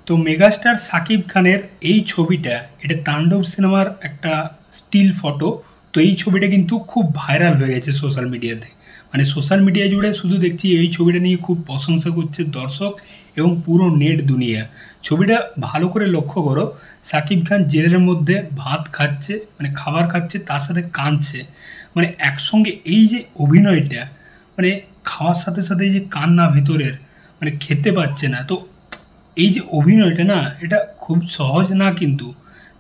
তো মেগাস্টার সাকিব খানের এই ছবিটা, এটা তাণ্ডব সিনেমার একটা স্টিল ফটো। তো এই ছবিটা কিন্তু খুব ভাইরাল হয়ে গেছে সোশ্যাল মিডিয়াতে। মানে সোশ্যাল মিডিয়া জুড়ে শুধু দেখছি এই ছবিটা নিয়ে খুব প্রশংসা করছে দর্শক এবং পুরো নেট দুনিয়া। ছবিটা ভালো করে লক্ষ্য করো, সাকিব খান জেলের মধ্যে ভাত খাচ্ছে, মানে খাবার খাচ্ছে, তার সাথে কাঁদছে। মানে একসঙ্গে এই যে অভিনয়টা, মানে খাওয়ার সাথে সাথে এই যে কান্না ভিতরের, মানে খেতে পাচ্ছে না। তো এই যে অভিনয়টা না, এটা খুব সহজ না কিন্তু।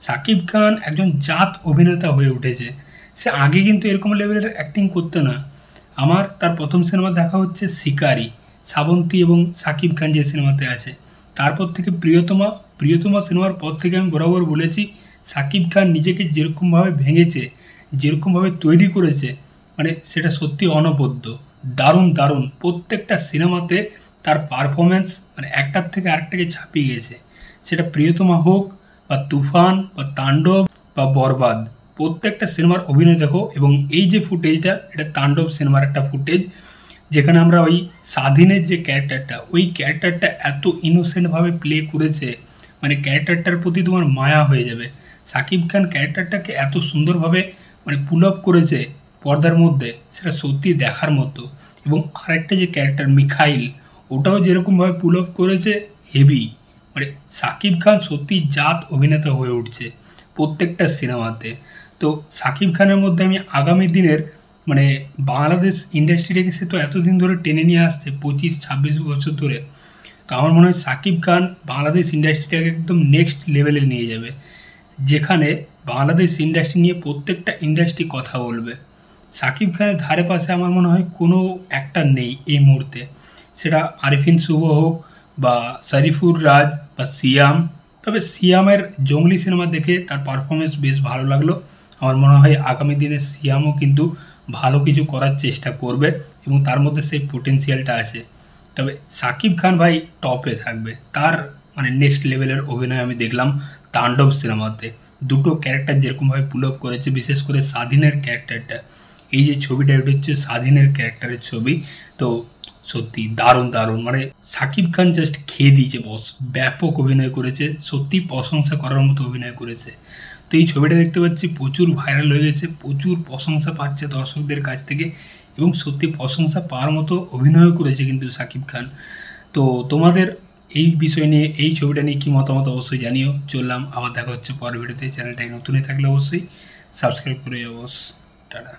সাকিব খান একজন জাত অভিনেতা হয়ে উঠেছে। সে আগে কিন্তু এরকম লেভেলের অ্যাক্টিং করতো না। আমার তার প্রথম সিনেমা দেখা হচ্ছে শিকারি, শ্রাবন্তী এবং সাকিব খান যে সিনেমাতে আছে। তারপর থেকে প্রিয়তমা, প্রিয়তমা সিনেমার পর থেকে আমি বরাবর বলেছি সাকিব খান নিজেকে যেরকমভাবে ভেঙেছে, যেরকমভাবে তৈরি করেছে, মানে সেটা সত্যি অনবদ্য। দারুণ দারুণ প্রত্যেকটা সিনেমাতে তার পারফরমেন্স মানে একটার থেকে আরেকটাকে ছাপিয়ে গেছে। সেটা প্রিয়তমা হোক বা তুফান বা তাণ্ডব বা বরবাদ, প্রত্যেকটা সিনেমার অভিনয় দেখো। এবং এই যে ফুটেজটা, এটা তাণ্ডব সিনেমার একটা ফুটেজ, যেখানে আমরা ওই স্বাধীনের যে ক্যারেক্টারটা, ওই ক্যারেক্টারটা এত ইনোসেন্টভাবে প্লে করেছে, মানে ক্যারেক্টারটার প্রতি তোমার মায়া হয়ে যাবে। সাকিব খান ক্যারেক্টারটাকে এত সুন্দরভাবে মানে পুল আপ করেছে পর্দার মধ্যে, সেটা সত্যি দেখার মতো। এবং আরেকটা যে ক্যারেক্টার মিখাইল, ওটাও যেরকমভাবে পুল অফ করেছে, হেভি। মানে সাকিব খান সত্যি জাত অভিনেতা হয়ে উঠছে প্রত্যেকটা সিনেমাতে। তো সাকিব খানের মধ্যে আমি আগামী দিনের মানে বাংলাদেশ ইন্ডাস্ট্রিটাকে, সে তো এতদিন ধরে টেনে নিয়ে আসছে 25-26 বছর ধরে। তো আমার মনে হয় সাকিব খান বাংলাদেশ ইন্ডাস্ট্রিটাকে একদম নেক্সট লেভেলে নিয়ে যাবে, যেখানে বাংলাদেশ ইন্ডাস্ট্রি নিয়ে প্রত্যেকটা ইন্ডাস্ট্রি কথা বলবে। সাকিব খানের ধারে পাশে আমার মনে হয় কোনো অ্যাক্টার নেই এই মুহূর্তে, সেটা আরিফিন শুভ হোক বা শরীফুর রাজ বা সিয়াম। তবে সিয়ামের জঙ্গলি সিনেমা দেখে তার পারফরমেন্স বেশ ভালো লাগলো। আমার মনে হয় আগামী দিনে সিয়ামও কিন্তু ভালো কিছু করার চেষ্টা করবে এবং তার মধ্যে সেই পোটেন্সিয়ালটা আছে। তবে সাকিব খান ভাই টপে থাকবে, তার মানে নেক্সট লেভেলের অভিনয় আমি দেখলাম তাণ্ডব সিনেমাতে। দুটো ক্যারেক্টার যেরকমভাবে পুল আপ করেছে, বিশেষ করে স্বাধীনের ক্যারেক্টারটা, এই যে ছবিটা, এটা হচ্ছে স্বাধীনের ক্যারেক্টারের ছবি। তো সত্যি দারুণ দারুণ, মানে সাকিব খান জাস্ট খেয়ে দিয়েছে বস, ব্যাপক অভিনয় করেছে, সত্যি প্রশংসা করার মতো অভিনয় করেছে। তো এই ছবিটা দেখতে পাচ্ছি প্রচুর ভাইরাল হয়ে গেছে, প্রচুর প্রশংসা পাচ্ছে দর্শকদের কাছ থেকে, এবং সত্যি প্রশংসা পাওয়ার মতো অভিনয় করেছে কিন্তু সাকিব খান। তো তোমাদের এই বিষয় নিয়ে, এই ছবিটা নিয়ে কী মতামত অবশ্যই জানিও। চললাম, আবার দেখা হচ্ছে পরের ভিডিওতে। চ্যানেলটাই নতুনই থাকলে অবশ্যই সাবস্ক্রাইব করে যাও বস। টাটা।